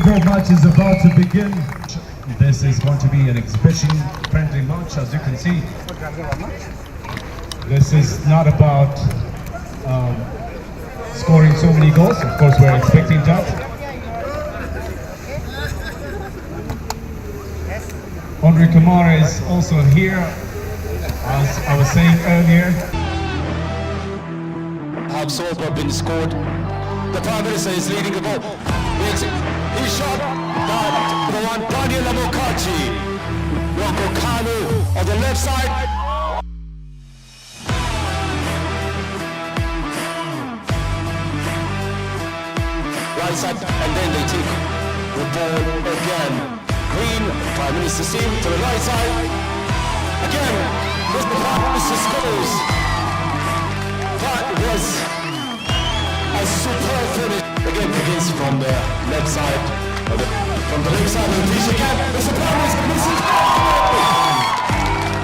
basketball match is about to begin. This is going to be an exhibition-friendly match, as you can see. This is not about scoring so many goals. Of course, we're expecting that. Andre Kamara is also here, as I was saying earlier. Absorber been scored. The Prime Minister is leading the ball. He shot that the one Daniel Amokachi. Rocco Kanu on the left side. Right side, and then they take the ball again. Green, Prime Minister's team to the right side. Again, this Prime Minister scores. That was a superb finish. Again, begins from the left side. From the left side of the pitch again. It's a Prime Minister misses.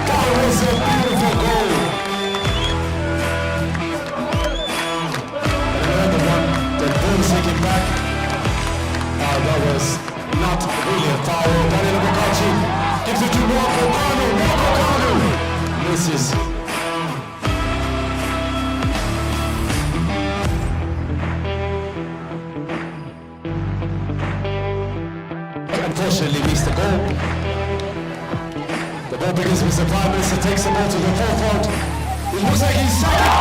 That was a beautiful goal. And another one, the ball is taken back. That was not really a foul. Daniel Amokachi gives it to Rocco Kanu. Rocco Kanu misses. Unfortunately missed the goal. The ball begins with the Prime Minister, takes the ball to the forefront. It looks like he's second.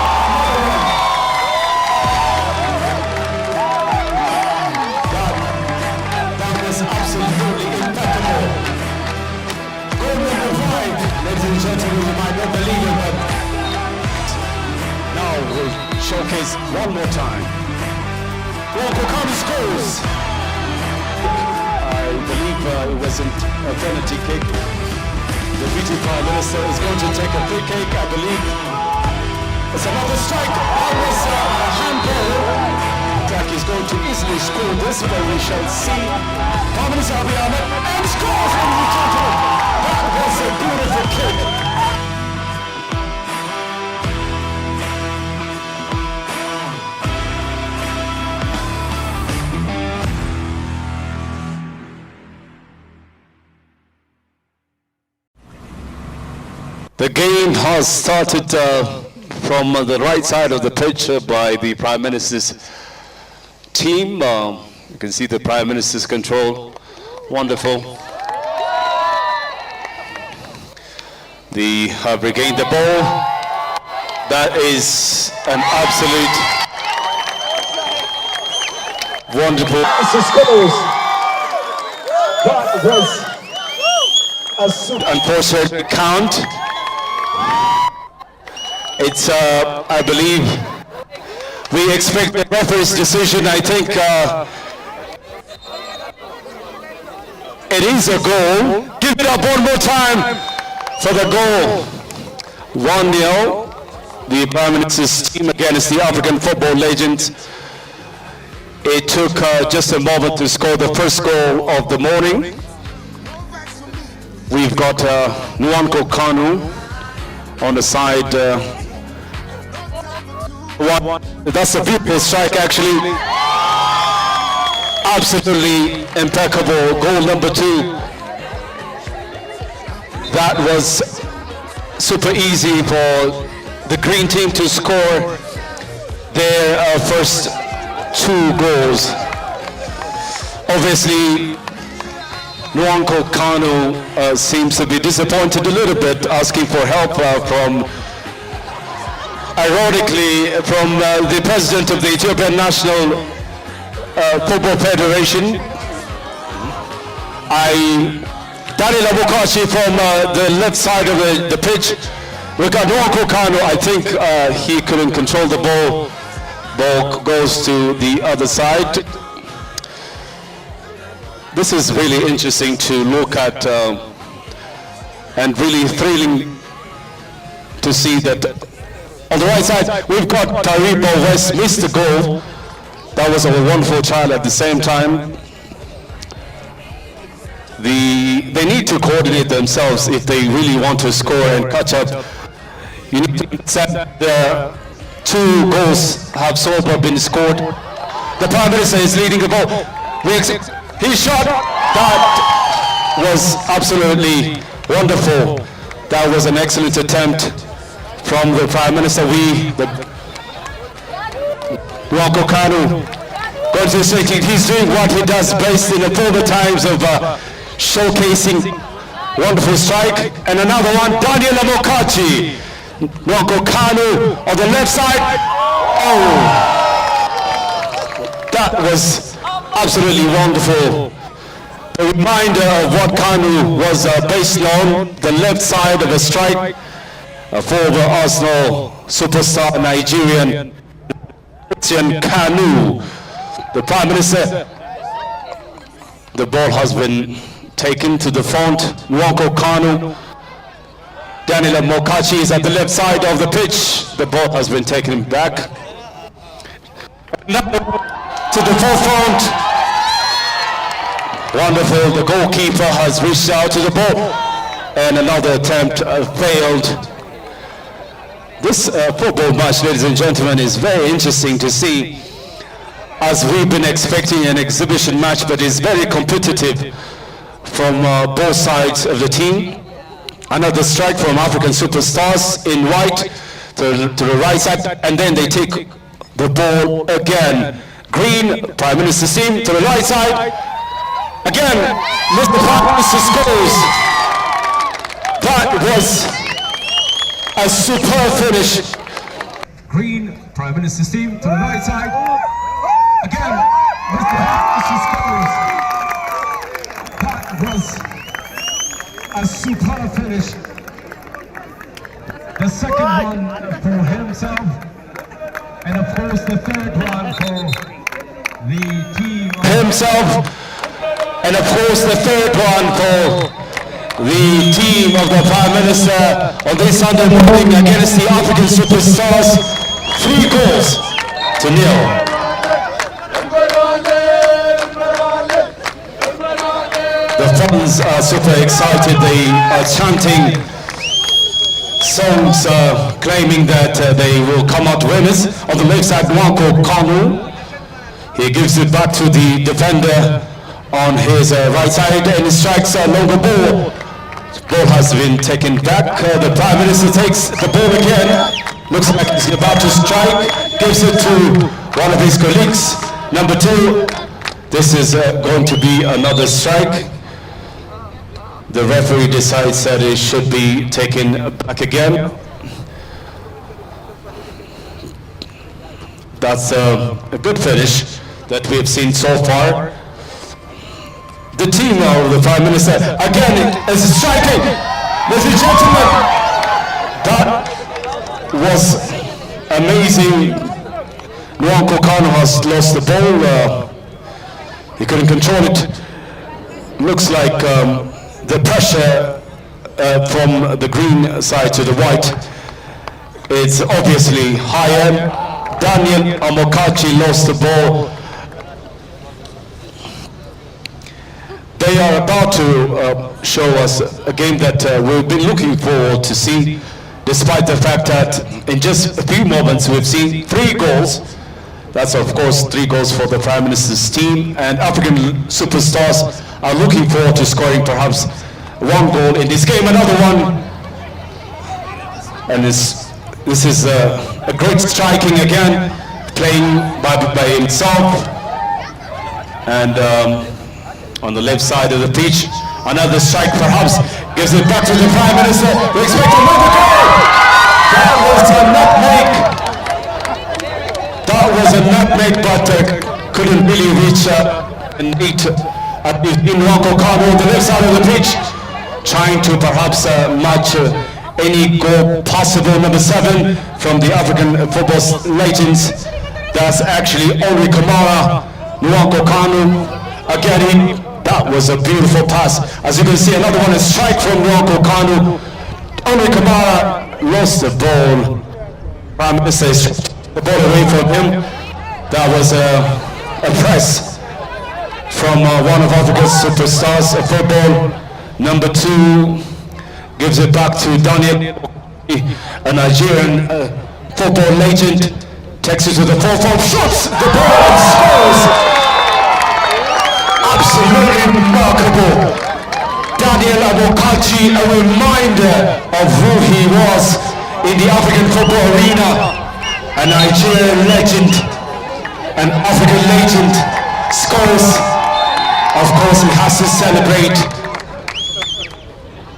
That was absolutely impeccable. Goal number 5. Ladies and gentlemen, you might not believe it, but now we'll showcase one more time. Rocco Kanu scores. I believe it wasn't a penalty kick. The VP Prime Minister is going to take a free kick, I believe. It's another strike. That was a handball. Jack is going to easily score this, but we shall see. Prime Minister Abiy Ahmed and scores from the return. That was a beautiful kick. The game has started from the right side of the pitch by the Prime Minister's team. You can see the Prime Minister's control. Wonderful. They have regained the ball. That is an absolute wonderful. That was a unfortunate count. It's, I believe, we expect the referee's decision. I think it is a goal. Give it up one more time for the goal. 1-0. The Prime Minister's team against the African football legends. It took just a moment to score the first goal of the morning. We've got Nwankwo Kanu on the side. That's a beautiful strike, actually. Absolutely impeccable. Goal number 2. That was super easy for the green team to score their first 2 goals. Obviously, Nwankwo Kanu seems to be disappointed a little bit, asking for help from, ironically, from the president of the Ethiopian National Football Federation. Daniel Amokachi from the left side of the pitch. Look at Nwankwo Kanu. I think he couldn't control the ball. Ball goes to the other side. This is really interesting to look at and really thrilling to see that on the right side we've got Taribo West missed the goal. That was a wonderful trial at the same time. They need to coordinate themselves if they really want to score and catch up. You need to accept the 2 goals have so far been scored. The Prime Minister is leading the ball. He shot. That was absolutely wonderful. That was an excellent attempt from the Prime Minister. Nwoko Kanu, concentrating. He's doing what he does best in the former times of showcasing wonderful strike. And another one, Daniel Amokachi. Nwoko Kanu on the left side. Oh, that was absolutely wonderful. A reminder of what Kanu was based on, the left side of a strike for the Arsenal superstar Nigerian Kanu. The Prime Minister, the ball has been taken to the front. Nwoko Kanu, Daniel Mokachi is at the left side of the pitch. The ball has been taken back. Now to the forefront. Wonderful. The goalkeeper has reached out to the ball. And another attempt failed. This football match, ladies and gentlemen, is very interesting to see, as we've been expecting an exhibition match, but it's very competitive from both sides of the team. Another strike from African superstars in white to the right side, and then they take the ball again. Green, Prime Minister's team, to the right side. Again, Mr. Prime Minister scores. That was a superb finish. Green, Prime Minister's team, to the right side. Again, Mr. Prime Minister scores. That was a superb finish. The second one for himself, and of course the third one for the team. Himself, and of course the third one for the team of the Prime Minister on this Sunday morning against the African superstars. 3 goals to 0. The fans are super excited. They are chanting songs claiming that they will come out winners. On the left side, Nwoko Kanu. He gives it back to the defender on his right side and strikes a longer ball. Ball has been taken back. The Prime Minister takes the ball again. Looks like he's about to strike. Gives it to one of his colleagues. Number 2. This is going to be another strike. The referee decides that it should be taken back again. That's a good finish that we have seen so far. The team of the Prime Minister again is striking. Ladies and gentlemen, that was amazing. Nwoko Kanu has lost the ball. He couldn't control it. Looks like the pressure from the green side to the white is obviously higher. Daniel Amokachi lost the ball. They are about to show us a game that we've been looking forward to see, despite the fact that in just a few moments we've seen 3 goals. That's of course 3 goals for the Prime Minister's team, and African superstars are looking forward to scoring perhaps 1 goal in this game. Another one, and this is a great striking again, playing by himself. And on the left side of the pitch, another strike perhaps, gives it back to the Prime Minister. We expect another goal! That was a nutmeg. That was a nutmeg, but couldn't really reach and meet Nwoko Kanu on the left side of the pitch, trying to perhaps match any goal possible. Number 7 from the African football legends. That's actually Only Kamara. Nwoko Kanu again. That was a beautiful pass. As you can see, another one, a strike from Nwoko Kanu. Only Kamara lost the ball. Prime Minister stripped the ball away from him. That was a press from one of Africa's superstars of football. Number 2 gives it back to Daniel, a Nigerian football legend. Takes it to the forefront, shoots the ball and scores. Absolutely absolutely remarkable. Daniel Abokachi, a reminder of who he was in the African football arena. A Nigerian legend, an African legend, scores. Of course, he has to celebrate.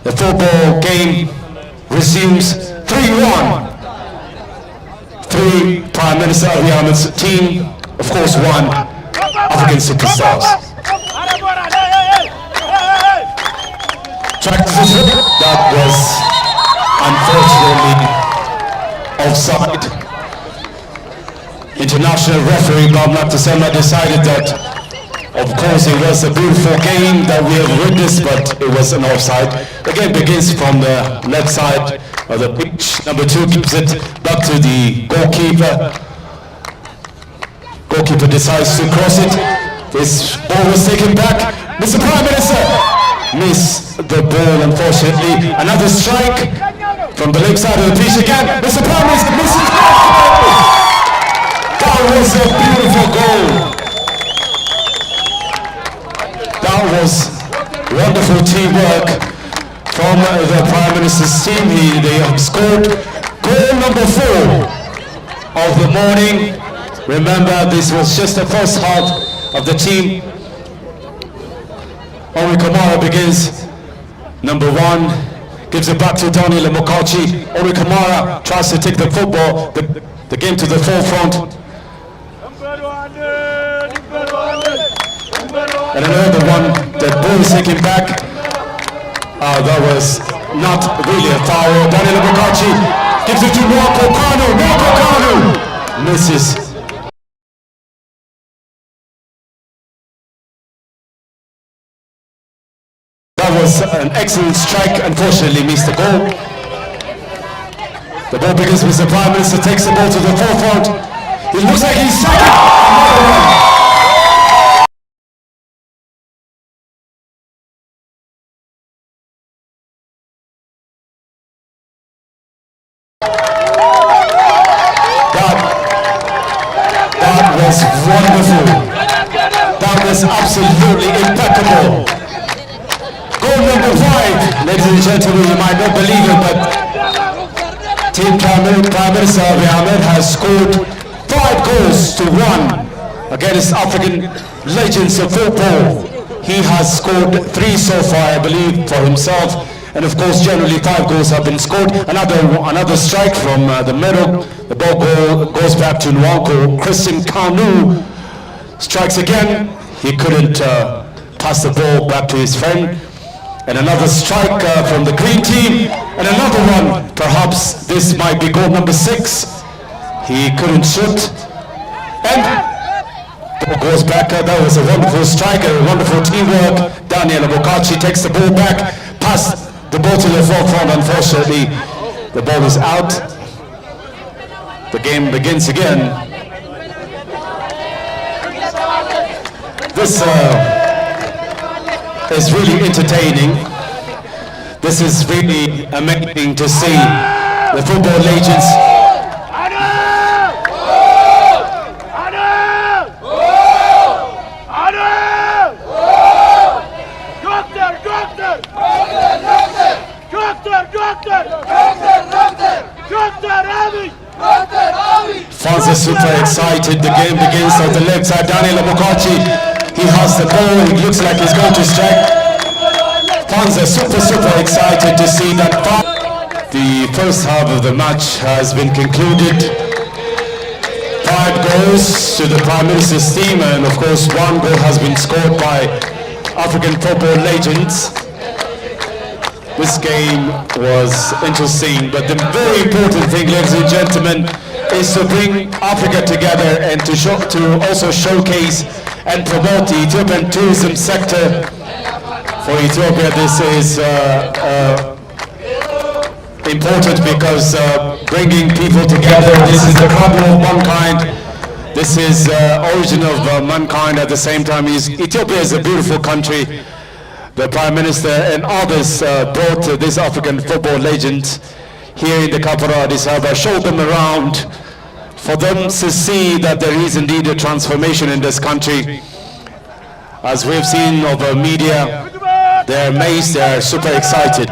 The football game resumes 3-1. 3 Prime Minister Abiy Ahmed's team, of course, 1 African superstars. That was unfortunately offside. International referee Bamla Tsema decided that, of course, it was a beautiful game that we have witnessed, but it was an offside. The game begins from the left side of the pitch. Number 2 gives it back to the goalkeeper. Goalkeeper decides to cross it. This ball was taken back. Mr. Prime Minister missed the ball, unfortunately. Another strike from the left side of the pitch again. Mr. Prime Minister misses the ball. That was a beautiful goal. That was wonderful teamwork from the Prime Minister's team. They have scored goal number 4 of the morning. Remember, this was just the first half of the team. Ori Kamara begins. Number 1 gives it back to Daniel Mokachi. Ori Kamara tries to take the football, the game to the forefront. And another one, the ball is taken back. That was not really a foul. Daniel Mokachi gives it to Marco Kanu. Marco Kanu misses. That was an excellent strike, unfortunately missed the goal. The ball begins with the Prime Minister, takes the ball to the forefront. It looks like he's striking. That was wonderful. That was absolutely impeccable. Goal number 5, ladies and gentlemen, you might not believe it, but Team Prime Minister Abiy Ahmed has scored 5 goals to 1 against African legends of football. He has scored 3 so far, I believe, for himself. And of course, generally 5 goals have been scored. Another strike from the middle. The ball goes back to Nwanko. Christian Kanu strikes again. He couldn't pass the ball back to his friend. And another strike from the green team. And another one. Perhaps this might be goal number 6. He couldn't shoot. And ball goes back. That was a wonderful strike, a wonderful teamwork. Daniel Abokachi takes the ball back. Pass the ball to the forefront. Unfortunately, the ball is out. The game begins again. This is really entertaining. This is really amazing to see the football legends. Fans are super excited. The game begins on the left side. Daniel Abokachi, he has the ball. It looks like he's going to strike. Fans are super excited to see that. The first half of the match has been concluded. 5 goals to the Prime Minister's team, and of course 1 goal has been scored by African football legends. This game was interesting, but the very important thing, ladies and gentlemen, is to bring Africa together and to also showcase and promote the Ethiopian tourism sector. For Ethiopia, this is important because bringing people together, this is the cradle of mankind. This is origin of mankind. At the same time, Ethiopia is a beautiful country. The Prime Minister and others brought this African football legend here in the capital Addis Ababa, showed them around for them to see that there is indeed a transformation in this country. As we've seen over media, they're amazed, they're super excited.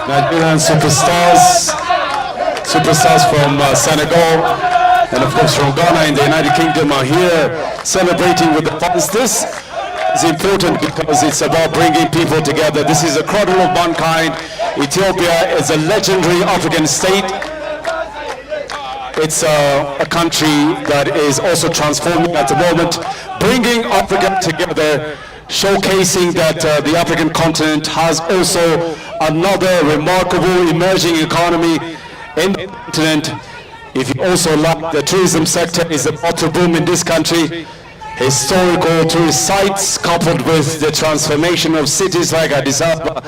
Nigerian superstars from Senegal, and of course from Ghana in the United Kingdom are here celebrating with the fans. This is important because it's about bringing people together. This is a cradle of mankind. Ethiopia is a legendary African state. It's a country that is also transforming at the moment, bringing Africa together, showcasing that the African continent has also another remarkable emerging economy in the continent. If you also like, the tourism sector is about to boom in this country. Historical tourist sites coupled with the transformation of cities like Addis Ababa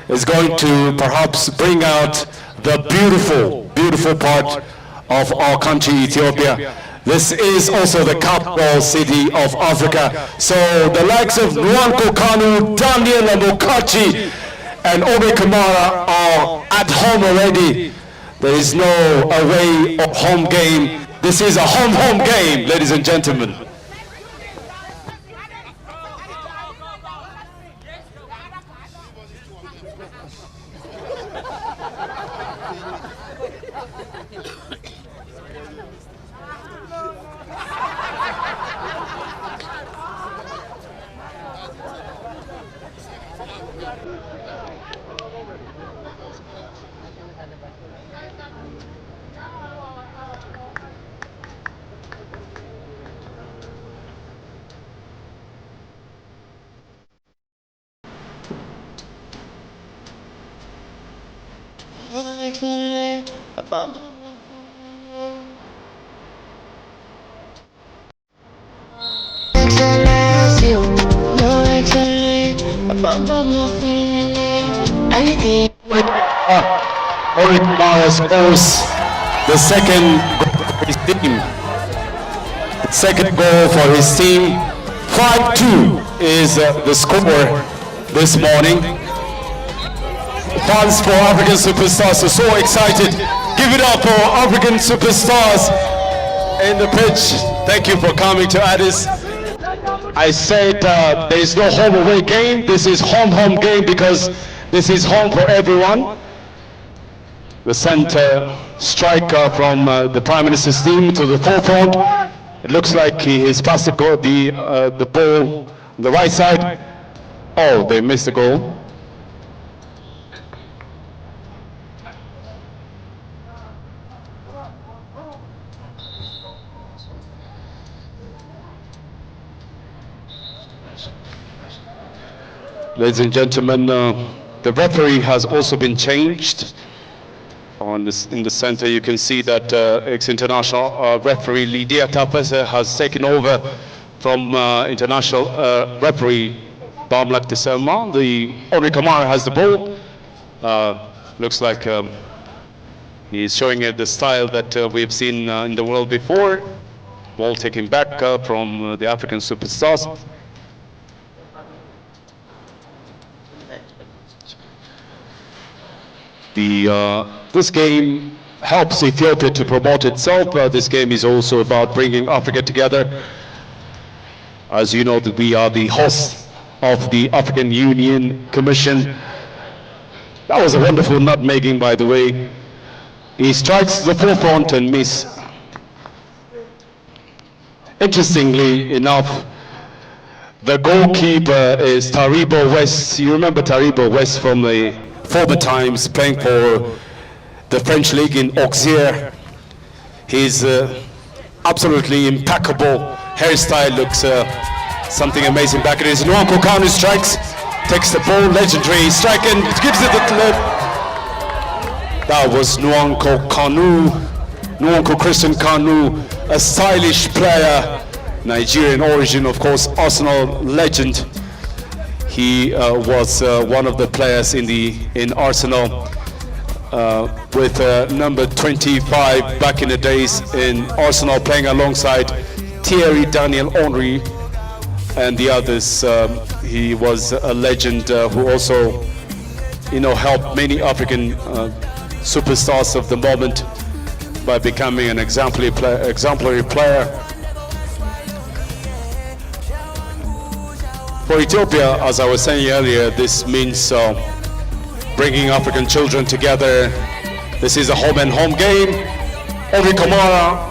is going to perhaps bring out the beautiful part of our country, Ethiopia. This is also the capital city of Africa. So the likes of Nwankwo Kanu, Daniel Amokachi, and Obi Kamara are at home already. There is no away or home game. This is a home game, ladies and gentlemen. The second goal for his team. Second goal for his team. 5-2 is the score this morning. Fans for African superstars are so excited. Give it up for African superstars in the pitch. Thank you for coming to Addis. I said there is no home away game. This is home game because this is home for everyone. The center striker from the Prime Minister's team to the forefront. It looks like he has passed the ball on the right side. Oh, they missed the goal. Ladies and gentlemen, the referee has also been changed. In the center, you can see that ex-international referee Lydia Tapese has taken over from international referee Bamlak Deselma. The Obi Kamara has the ball. Looks like he is showing the style that we've seen in the world before. ball taken back from the African superstars. This game helps Ethiopia to promote itself. This game is also about bringing Africa together. As you know, that we are the host of the African Union Commission. That was a wonderful nutmegging, by the way. He strikes the forefront and miss. Interestingly enough, the goalkeeper is Taribo West. You remember Taribo West from the former times, playing for the French league in Auxerre. His absolutely impeccable hairstyle looks something amazing. Back it is. Nwankwo Kanu strikes, takes the ball, legendary strike, and gives it the clip. That was Nwankwo Kanu, Nwankwo Christian Kanu, a stylish player, Nigerian origin, of course, Arsenal legend. He was one of the players in Arsenal with number 25 back in the days in Arsenal, playing alongside Thierry Daniel Henry and the others. He was a legend who also, helped many African superstars of the moment by becoming an exemplary player. For Ethiopia, as I was saying earlier, this means bringing African children together. This is a home and home game. Only Kamara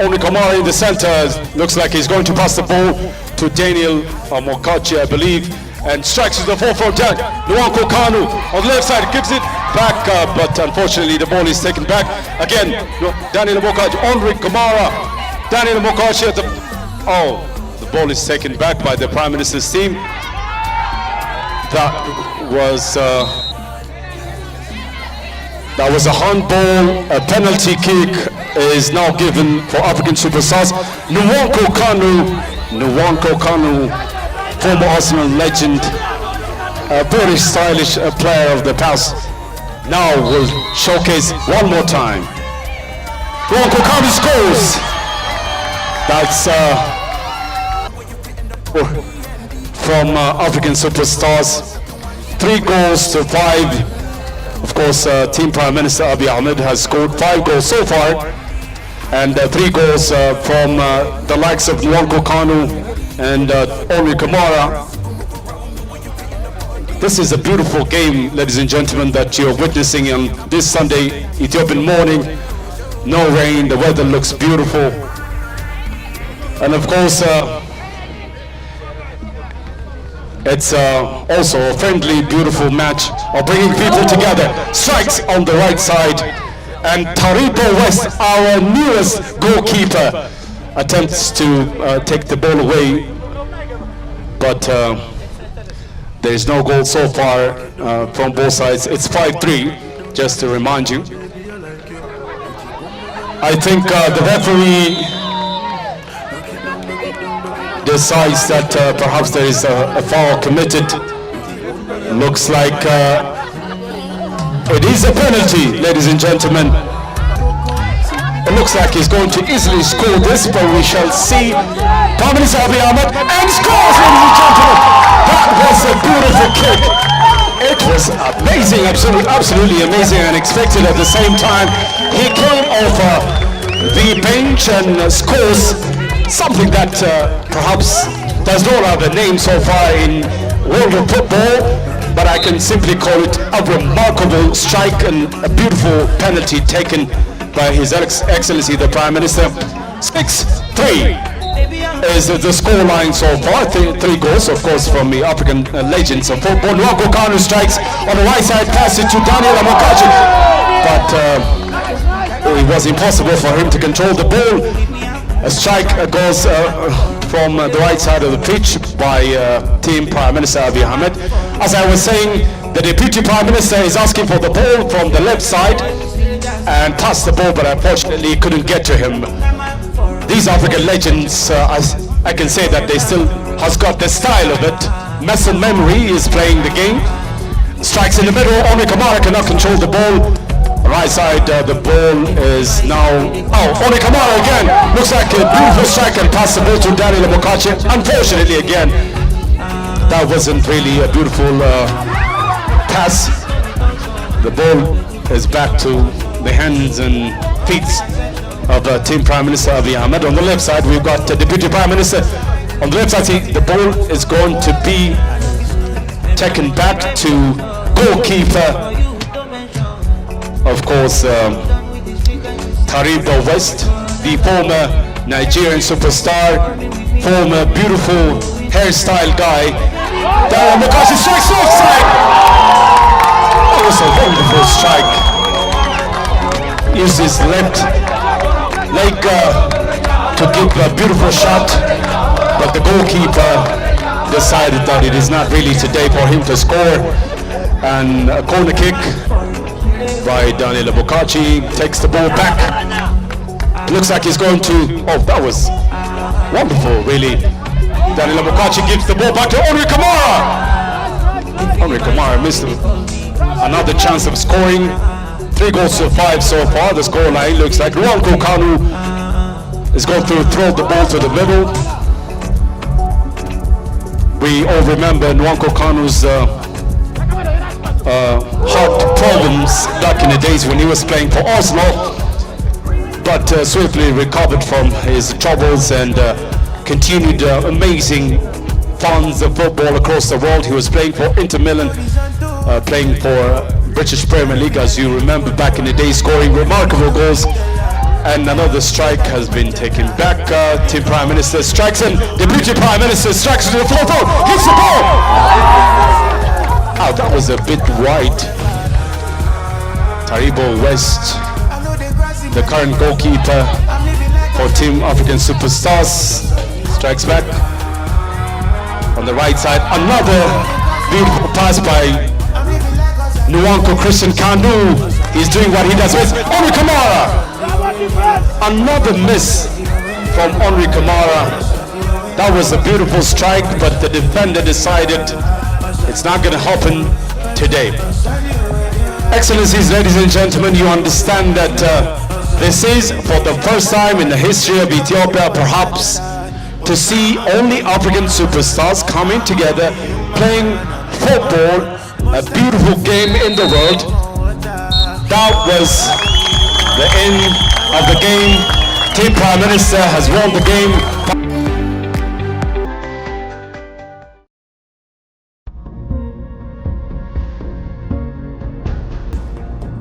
in the center. Looks like he's going to pass the ball to Daniel Mokachi, I believe, and strikes to the forefront. Nwankwo Kanu on the left side gives it back, but unfortunately the ball is taken back. Again, Daniel Mokachi, Henry Kamara, Daniel Mokachi at the ball is taken back by the Prime Minister's team. That was a handball. A penalty kick is now given for African superstars. Nwankwo Kanu, former Arsenal legend, a very stylish player of the past, now will showcase one more time. Nwankwo Kanu scores. That's from African superstars. 3 goals to 5. Of course, Team Prime Minister Abiy Ahmed has scored 5 goals so far, and 3 goals from the likes of Nwankwo Kanu and Henry Kamara. This is a beautiful game, ladies and gentlemen, that you're witnessing on this Sunday Ethiopian morning. No rain, the weather looks beautiful, and of course, it's also a friendly, beautiful match of bringing people together. Strikes on the right side, and Taribo West, our newest goalkeeper, attempts to take the ball away, but there is no goal so far from both sides. It's 5-3, just to remind you. I think the referee decides that perhaps there is a foul committed. Looks like it is a penalty, ladies and gentlemen. It looks like he's going to easily score this, but we shall see. Prime Minister Abiy Ahmed, and scores, ladies and gentlemen. That was a beautiful kick. It was amazing, absolutely amazing, and unexpected at the same time. He came off the bench and scores something that perhaps does not have a name so far in world of football, but I can simply call it a remarkable strike and a beautiful penalty taken by His Excellency the Prime Minister. 6-3 is the score line so far. 3 goals, of course, from the African legends of football. Nwankwo Kanu strikes on the right side, pass it to Daniel Mokachi, but it was impossible for him to control the ball. A strike goes from the right side of the pitch by Team Prime Minister Abiy Ahmed. As I was saying, the Deputy Prime Minister is asking for the ball from the left side and passed the ball, but unfortunately couldn't get to him. These African legends, I can say that they still has got the style of it. Muscle memory is playing the game. Strikes in the middle, only Kamara cannot control the ball. Right side, the ball is now. Oh, Oni Kamara again. Looks like a beautiful strike and pass the ball to Daniel Mokache. Unfortunately, again, that wasn't really a beautiful pass. The ball is back to the hands and feet of Team Prime Minister Abiy Ahmed. On the left side, we've got Deputy Prime Minister. On the left side, the ball is going to be taken back to goalkeeper. Of course, Taribo West, the former Nigerian superstar, former beautiful hairstyle guy. Darren Mokashi strikes offside. That was a wonderful strike. Used his left leg to give a beautiful shot, but the goalkeeper decided that it is not really today for him to score. And a corner kick by Daniel Mokachi takes the ball back. Looks like he's going to. Oh, that was wonderful, really. Daniel Mokachi gives the ball back to Henry Kamara. Henry Kamara missed another chance of scoring. 3 goals to 5 so far. The score line looks like Nwanko Kanu is going to throw the ball to the middle. We all remember Nwanko Kanu's heart problems back in the days when he was playing for Arsenal, but swiftly recovered from his troubles and continued amazing fans of football across the world. He was playing for Inter Milan, playing for British Premier League, as you remember back in the day, scoring remarkable goals. And another strike has been taken back. Team Prime Minister strikes him. Deputy Prime Minister strikes to the floor, hits the ball. Oh, that was a bit wide. Taribo West, the current goalkeeper for Team African Superstars, strikes back. On the right side, another beautiful pass by Nwanko Christian Kandu. He's doing what he does best. Henry Kamara. Another miss from Henry Kamara. That was a beautiful strike, but the defender decided it's not going to happen today. Excellencies, ladies and gentlemen, you understand that this is for the first time in the history of Ethiopia, perhaps, to see only African superstars coming together, playing football, a beautiful game in the world. That was the end of the game. Team Prime Minister has won the game.